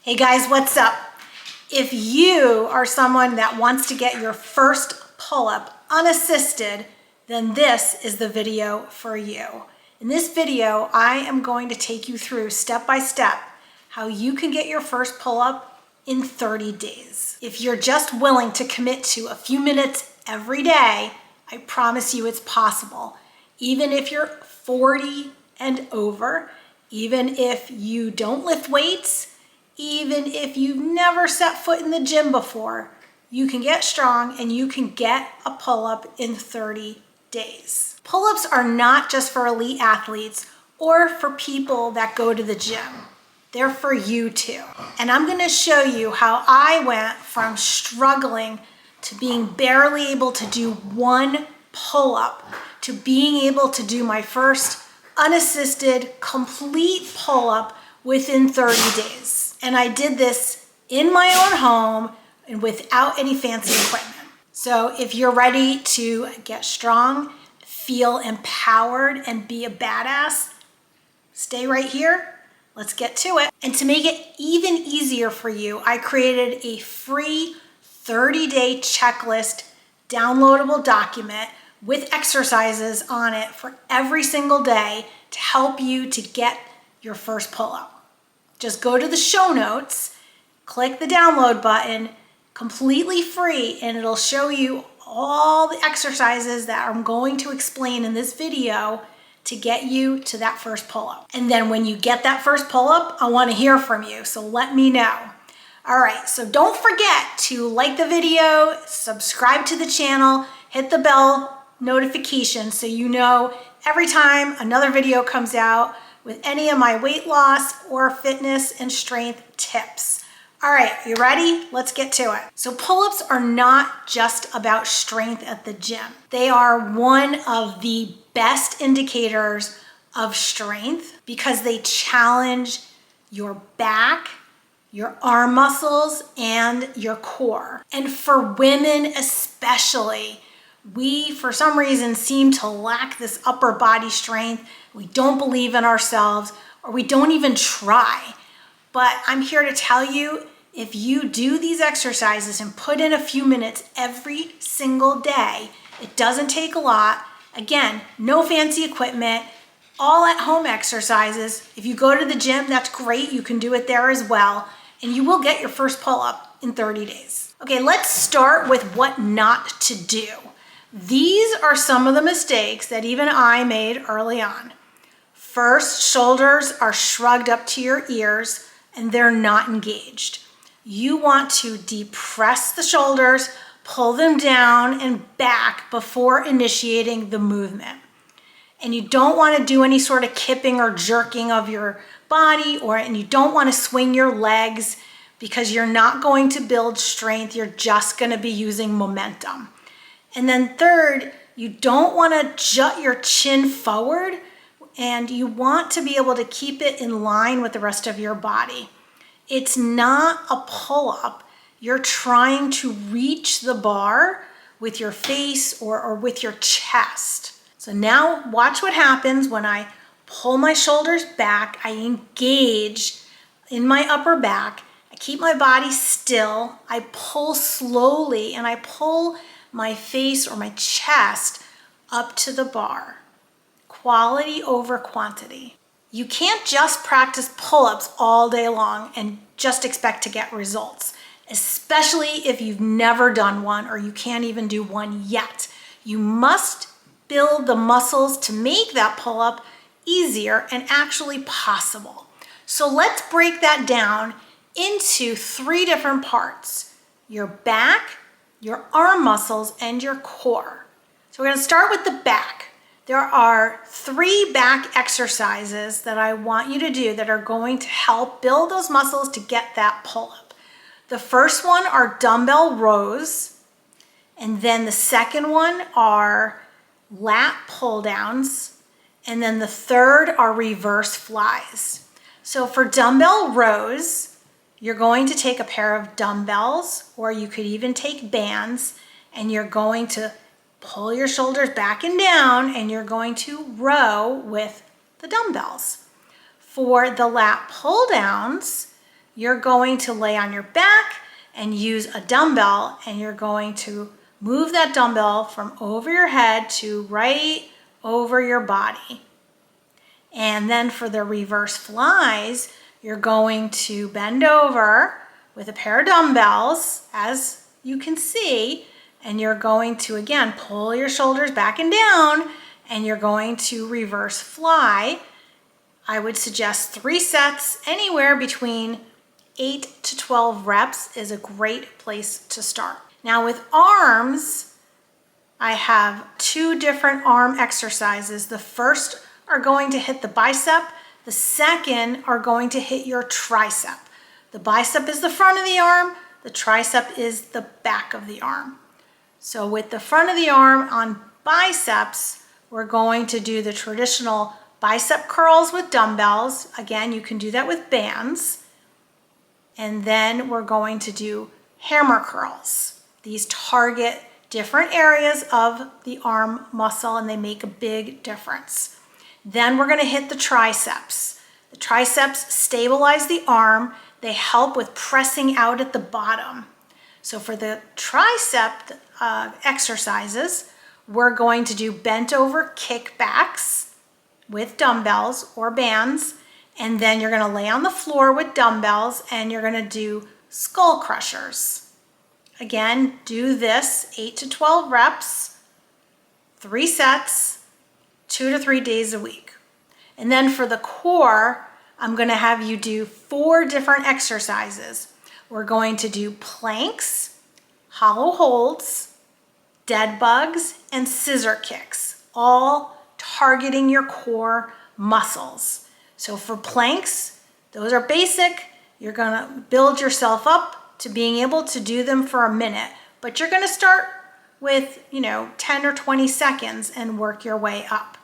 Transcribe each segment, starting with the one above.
Hey guys, what's up? If you are someone that wants to get your first pull-up unassisted, then this is the video for you. In this video, I am going to take you through step by step how you can get your first pull-up in 30 days. If you're just willing to commit to a few minutes every day, I promise you it's possible. Even if you're 40 and over, even if you don't lift weights, even if you've never set foot in the gym before, you can get strong and you can get a pull-up in 30 days. Pull-ups are not just for elite athletes or for people that go to the gym. They're for you too. And I'm gonna show you how I went from struggling to being barely able to do one pull-up to being able to do my first unassisted complete pull-up within 30 days. And I did this in my own home and without any fancy equipment. So if you're ready to get strong, feel empowered, and be a badass, stay right here. Let's get to it. And to make it even easier for you, I created a free 30-day checklist downloadable document with exercises on it for every single day to help you to get your first pull-up. Just go to the show notes, click the download button, completely free, and it'll show you all the exercises that I'm going to explain in this video to get you to that first pull-up. And then when you get that first pull-up, I want to hear from you, so let me know. All right, so don't forget to like the video, subscribe to the channel, hit the bell notification so you know every time another video comes out with any of my weight loss or fitness and strength tips. All right, you ready? Let's get to it. So pull-ups are not just about strength at the gym. They are one of the best indicators of strength because they challenge your back, your arm muscles, and your core. And for women especially, we, for some reason, seem to lack this upper body strength. We don't believe in ourselves, or we don't even try. But I'm here to tell you, if you do these exercises and put in a few minutes every single day, it doesn't take a lot. Again, no fancy equipment, all at home exercises. If you go to the gym, that's great. You can do it there as well. And you will get your first pull-up in 30 days. Okay, let's start with what not to do. These are some of the mistakes that even I made early on. First, shoulders are shrugged up to your ears and they're not engaged. You want to depress the shoulders, pull them down and back before initiating the movement. And you don't want to do any sort of kipping or jerking of your body, and you don't want to swing your legs because you're not going to build strength. You're just going to be using momentum. And then third, you don't want to jut your chin forward, and you want to be able to keep it in line with the rest of your body. It's not a pull-up. You're trying to reach the bar with your face or with your chest. So now watch what happens when I pull my shoulders back. I engage in my upper back. I keep my body still. I pull slowly and I pull my face or my chest up to the bar. Quality over quantity. You can't just practice pull-ups all day long and just expect to get results, especially if you've never done one or you can't even do one yet. You must build the muscles to make that pull-up easier and actually possible. So let's break that down into 3 different parts: your back, your arm muscles, and your core. So we're going to start with the back. There are 3 back exercises that I want you to do that are going to help build those muscles to get that pull-up. The first one are dumbbell rows, and then the second one are lat pull downs, and then the third are reverse flies. So for dumbbell rows, you're going to take a pair of dumbbells, or you could even take bands, and you're going to pull your shoulders back and down, and you're going to row with the dumbbells. For the lat pull downs, you're going to lay on your back and use a dumbbell, and you're going to move that dumbbell from over your head to right over your body. And then for the reverse flies, you're going to bend over with a pair of dumbbells, as you can see, and you're going to, again, pull your shoulders back and down, and you're going to reverse fly. I would suggest 3 sets, anywhere between 8 to 12 reps is a great place to start. Now with arms, I have 2 different arm exercises. The first are going to hit the bicep. The second are going to hit your tricep. The bicep is the front of the arm. The tricep is the back of the arm. So with the front of the arm on biceps, we're going to do the traditional bicep curls with dumbbells. Again, you can do that with bands. And then we're going to do hammer curls. These target different areas of the arm muscle and they make a big difference. Then we're going to hit the triceps. The triceps stabilize the arm. They help with pressing out at the bottom. So for the tricep exercises, we're going to do bent over kickbacks with dumbbells or bands. And then you're going to lay on the floor with dumbbells and you're going to do skull crushers. Again, do this 8 to 12 reps, 3 sets, 2 to 3 days a week. And then for the core, I'm going to have you do 4 different exercises. We're going to do planks, hollow holds, dead bugs, and scissor kicks, all targeting your core muscles. So for planks, those are basic. You're going to build yourself up to being able to do them for a minute, but you're going to start with, 10 or 20 seconds and work your way up.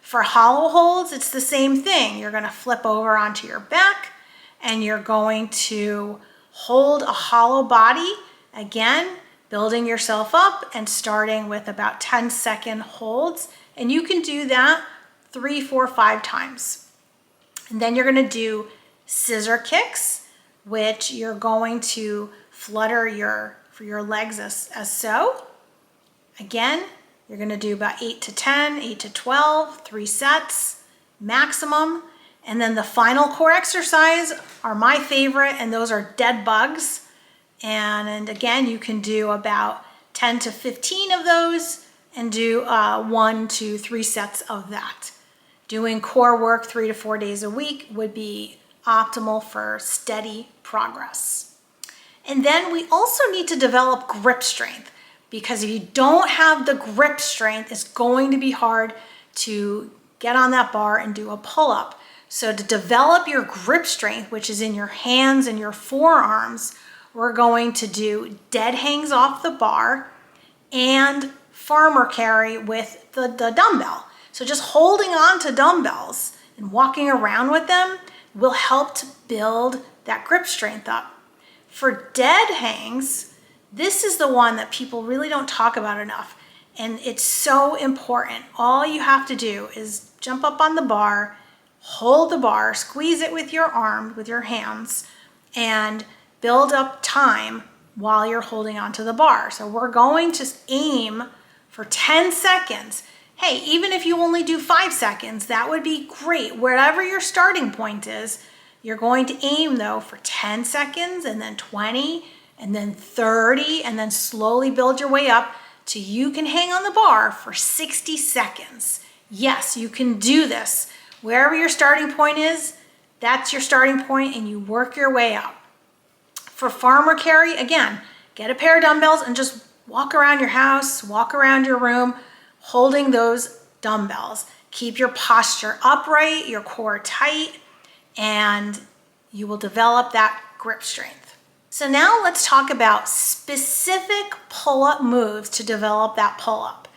For hollow holds, it's the same thing. You're going to flip over onto your back and you're going to hold a hollow body, again, building yourself up and starting with about 10-second holds. And you can do that 3, 4, 5 times. And then you're going to do scissor kicks, which you're going to flutter for your legs as so. Again, you're going to do about 8 to 10, 8 to 12, 3 sets maximum. And then the final core exercise are my favorite, and those are dead bugs. And again, you can do about 10 to 15 of those and do 1 to 3 sets of that. Doing core work 3 to 4 days a week would be optimal for steady progress. And then we also need to develop grip strength, because if you don't have the grip strength, it's going to be hard to get on that bar and do a pull-up. So to develop your grip strength, which is in your hands and your forearms, we're going to do dead hangs off the bar and farmer carry with the dumbbell. So just holding on to dumbbells and walking around with them will help to build that grip strength up. For dead hangs, this is the one that people really don't talk about enough, and it's so important. All you have to do is jump up on the bar, hold the bar, squeeze it with your arm, with your hands, and build up time while you're holding onto the bar. So we're going to aim for 10 seconds. Hey, even if you only do 5 seconds, that would be great. Wherever your starting point is, you're going to aim though for 10 seconds and then 20 and then 30 and then slowly build your way up till you can hang on the bar for 60 seconds. Yes, you can do this. Wherever your starting point is, that's your starting point and you work your way up. For farmer carry, again, get a pair of dumbbells and just walk around your house, walk around your room, holding those dumbbells. Keep your posture upright, your core tight, and you will develop that grip strength. So now let's talk about specific pull-up moves to develop that pull-up.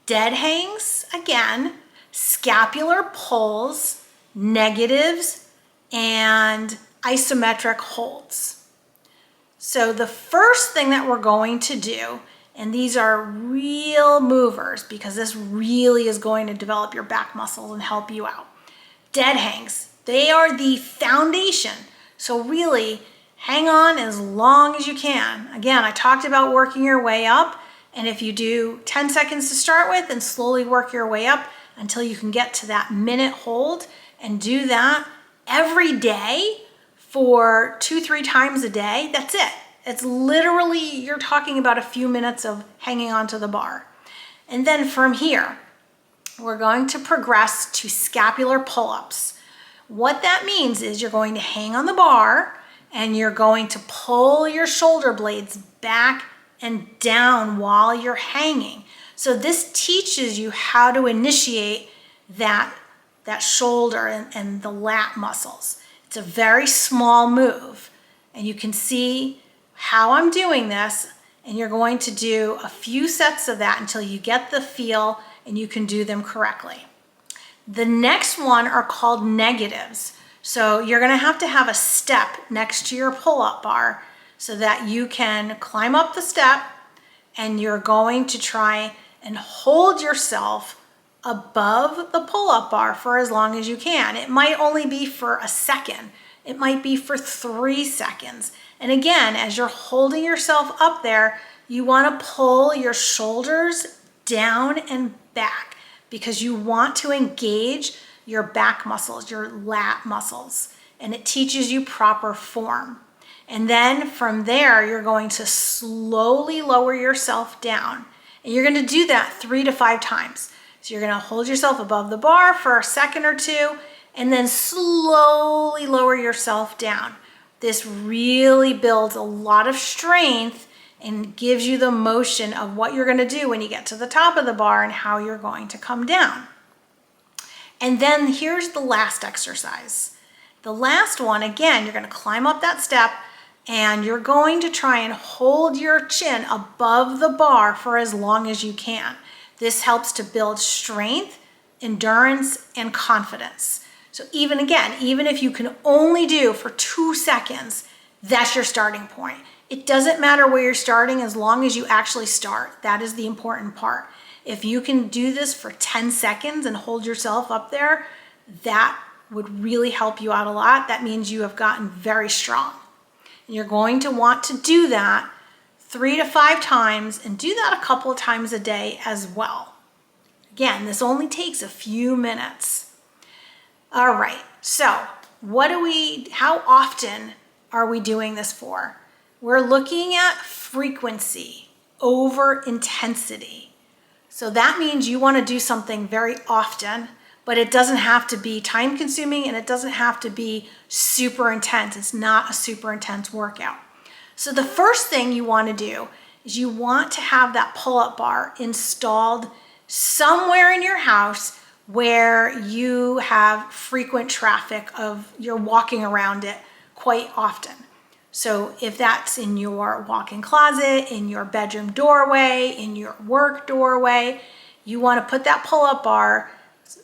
Dead hangs, again, scapular pulls, negatives, and isometric holds. So the first thing that we're going to do, and these are real movers because this really is going to develop your back muscles and help you out. Dead hangs, they are the foundation. So really, hang on as long as you can. Again, I talked about working your way up, and if you do 10 seconds to start with and slowly work your way up until you can get to that minute hold, and do that every day for 2-3 times a day, that's it. It's literally, you're talking about a few minutes of hanging onto the bar. And then from here, we're going to progress to scapular pull-ups. What that means is you're going to hang on the bar and you're going to pull your shoulder blades back and down while you're hanging. So this teaches you how to initiate that shoulder and the lat muscles. It's a very small move, and you can see how I'm doing this, and you're going to do a few sets of that until you get the feel and you can do them correctly. The next one are called negatives. So you're going to have a step next to your pull-up bar so that you can climb up the step, and you're going to try and hold yourself above the pull-up bar for as long as you can. It might only be for a second. It might be for 3 seconds. And again, as you're holding yourself up there, you want to pull your shoulders down and back because you want to engage your back muscles, your lat muscles, and it teaches you proper form. And then from there, you're going to slowly lower yourself down. And you're going to do that 3 to 5 times. So you're going to hold yourself above the bar for a second or two, and then slowly lower yourself down. This really builds a lot of strength and gives you the motion of what you're going to do when you get to the top of the bar and how you're going to come down. And then here's the last exercise. The last one, again, you're going to climb up that step and you're going to try and hold your chin above the bar for as long as you can. This helps to build strength, endurance, and confidence. So even if you can only do for 2 seconds, that's your starting point. It doesn't matter where you're starting as long as you actually start. That is the important part. If you can do this for 10 seconds and hold yourself up there, that would really help you out a lot. That means you have gotten very strong. And you're going to want to do that 3 to 5 times and do that a couple of times a day as well. Again, this only takes a few minutes. All right, so how often are we doing this for? We're looking at frequency over intensity. So that means you want to do something very often, but it doesn't have to be time consuming and it doesn't have to be super intense. It's not a super intense workout. So the first thing you want to do is you want to have that pull-up bar installed somewhere in your house where you have frequent traffic you're walking around it quite often. So if that's in your walk-in closet, in your bedroom doorway, in your work doorway, you want to put that pull-up bar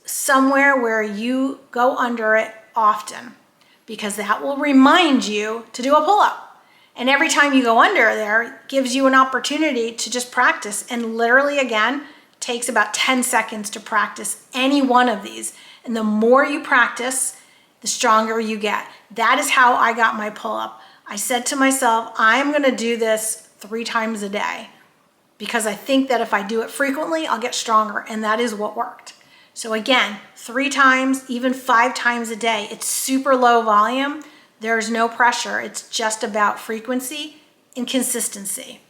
somewhere where you go under it often, because that will remind you to do a pull-up. And every time you go under there, it gives you an opportunity to just practice. And literally, again, takes about 10 seconds to practice any one of these. And the more you practice, the stronger you get. That is how I got my pull-up. I said to myself, I'm going to do this 3 times a day because I think that if I do it frequently, I'll get stronger. And that is what worked. So again, 3 times, even 5 times a day. It's super low volume. There's no pressure. It's just about frequency and consistency.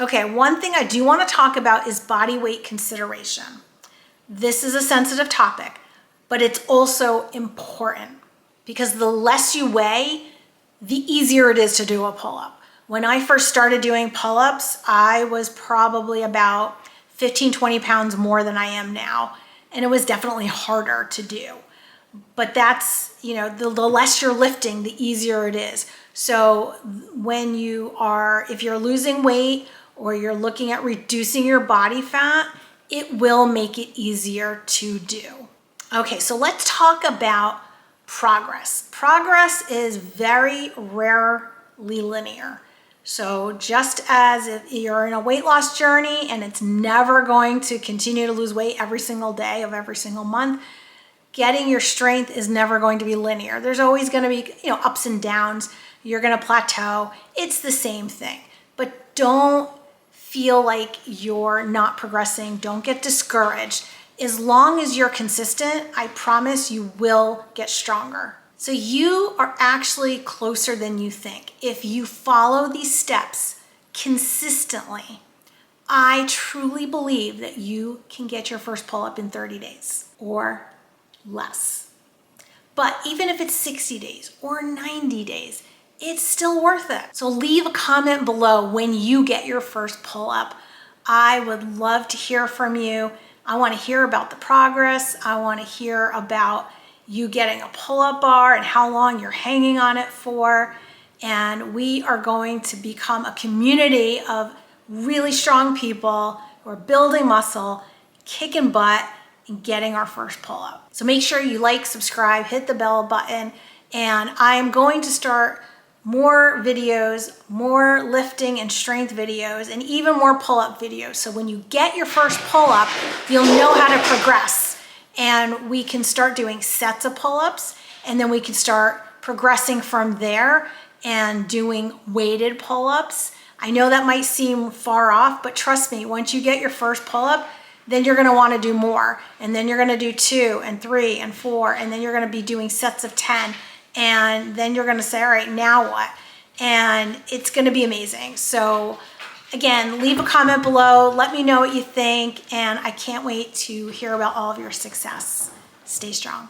Okay, one thing I do want to talk about is body weight consideration. This is a sensitive topic, but it's also important because the less you weigh, the easier it is to do a pull-up. When I first started doing pull-ups, I was probably about 15, 20 pounds more than I am now. And it was definitely harder to do. But that's, the less you're lifting, the easier it is. So if you're losing weight or you're looking at reducing your body fat, it will make it easier to do. Okay, so let's talk about progress. Progress is very rarely linear. So just as if you're in a weight loss journey and it's never going to continue to lose weight every single day of every single month, getting your strength is never going to be linear. There's always going to be, ups and downs. You're going to plateau. It's the same thing. But don't feel like you're not progressing. Don't get discouraged. As long as you're consistent, I promise you will get stronger. So you are actually closer than you think. If you follow these steps consistently, I truly believe that you can get your first pull-up in 30 days or less. But even if it's 60 days or 90 days, it's still worth it. So leave a comment below when you get your first pull-up. I would love to hear from you. I want to hear about the progress. I want to hear about you getting a pull-up bar and how long you're hanging on it for. And we are going to become a community of really strong people who are building muscle, kicking butt, and getting our first pull-up. So make sure you like, subscribe, hit the bell button, and I am going to start more videos, more lifting and strength videos, and even more pull-up videos. So when you get your first pull-up, you'll know how to progress. And we can start doing sets of pull-ups, and then we can start progressing from there and doing weighted pull-ups. I know that might seem far off, but trust me, once you get your first pull-up, then you're gonna wanna do more. And then you're gonna do 2 and 3 and 4, and then you're gonna be doing sets of 10. And then you're gonna say, all right, now what? And it's gonna be amazing. So again, leave a comment below, let me know what you think, and I can't wait to hear about all of your success. Stay strong.